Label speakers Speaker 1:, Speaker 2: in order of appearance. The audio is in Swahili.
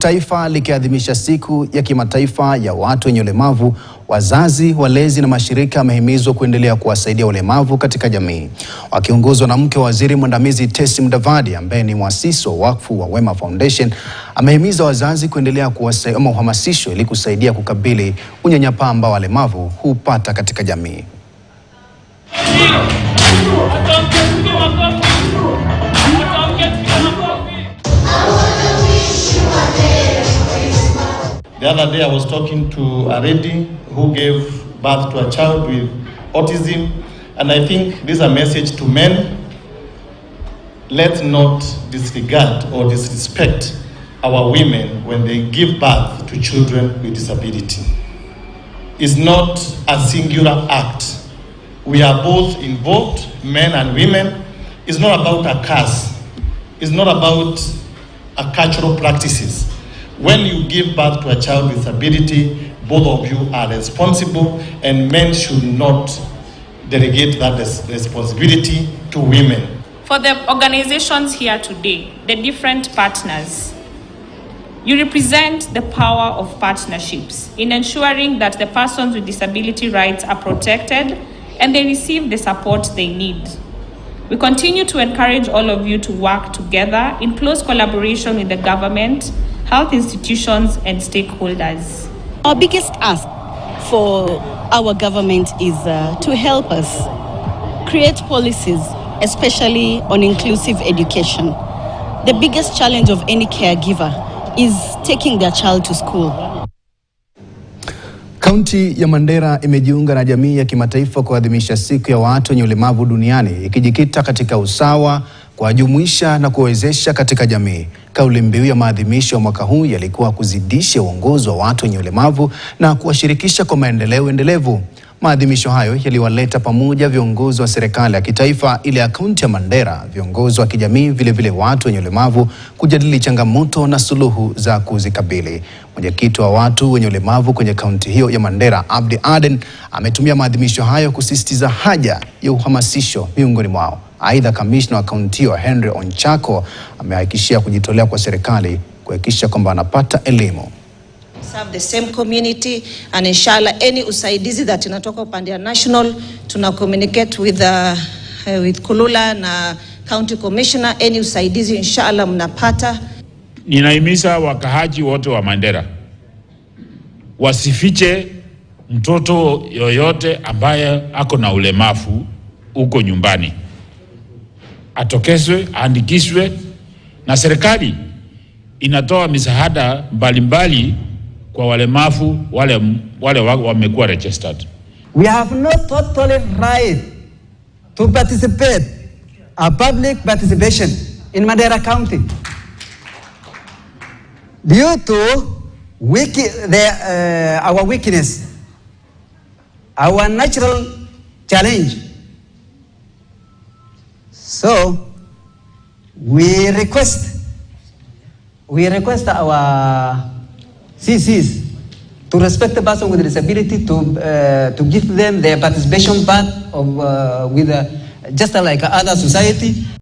Speaker 1: Taifa likiadhimisha siku ya kimataifa ya watu wenye ulemavu, wazazi, walezi na mashirika yamehimizwa kuendelea kuwasaidia walemavu katika jamii. Wakiongozwa na mke wa waziri mwandamizi Tesi Mudavadi ambaye ni mwasisi wa wakfu wa Wema Foundation, amehimiza wazazi kuendelea uhamasisho ili kusaidia kukabili unyanyapaa ambao walemavu hupata katika jamii.
Speaker 2: The other day I was talking to a lady who gave birth to a child with autism, and I think this is a message to men. Let's not disregard or disrespect our women when they give birth to children with disability. It's not a singular act. We are both involved, men and women. It's not about a curse. It's not about a cultural practices. When you give birth to a child with disability, both of you are responsible, and men should not delegate that responsibility to women.
Speaker 3: For the organizations here today, the different partners, you represent the power of partnerships in ensuring that the persons with disability rights are protected and they receive the support they need. We continue to encourage all of you to work together in close collaboration with the government, health institutions and stakeholders.
Speaker 4: Our biggest ask for our government is to help us create policies, especially on inclusive education. The biggest challenge of any caregiver is taking their child to school.
Speaker 1: Kaunti ya Mandera imejiunga na jamii ya kimataifa kuadhimisha siku ya watu wenye ulemavu duniani, ikijikita katika usawa, kuwajumuisha na kuwezesha katika jamii. Kauli mbiu ya maadhimisho ya mwaka huu yalikuwa kuzidisha uongozi wa watu wenye ulemavu na kuwashirikisha kwa maendeleo endelevu. Maadhimisho hayo yaliwaleta pamoja viongozi wa serikali ya kitaifa, ile ya kaunti ya Mandera, viongozi wa kijamii, vile watu wenye ulemavu kujadili changamoto na suluhu za kuzikabili. Mwenyekiti wa watu wenye ulemavu kwenye kaunti hiyo ya Mandera, Abdi Aden, ametumia maadhimisho hayo kusisitiza haja ya uhamasisho miongoni mwao. Aidha, kamishna wa kaunti hiyo Henry Onchako amehakikishia kujitolea kwa serikali kuhakikisha kwamba anapata elimu.
Speaker 5: Serve the same community, and inshallah any usaidizi that inatoka upande ya national tuna communicate with Kulula na county commissioner. Any usaidizi inshallah mnapata.
Speaker 6: Ninahimiza wakahaji wote wa Mandera wasifiche mtoto yoyote ambaye ako na ulemavu uko nyumbani. Atokezwe, andikishwe, na serikali inatoa misaada mbalimbali kwa walemavu wale wamekuwa registered.
Speaker 7: We have no total right to participate, a public participation in Mandera County due to our weakness, our natural challenge. So we request our CCs to respect the person with disability, to give them their participation part of just like other society.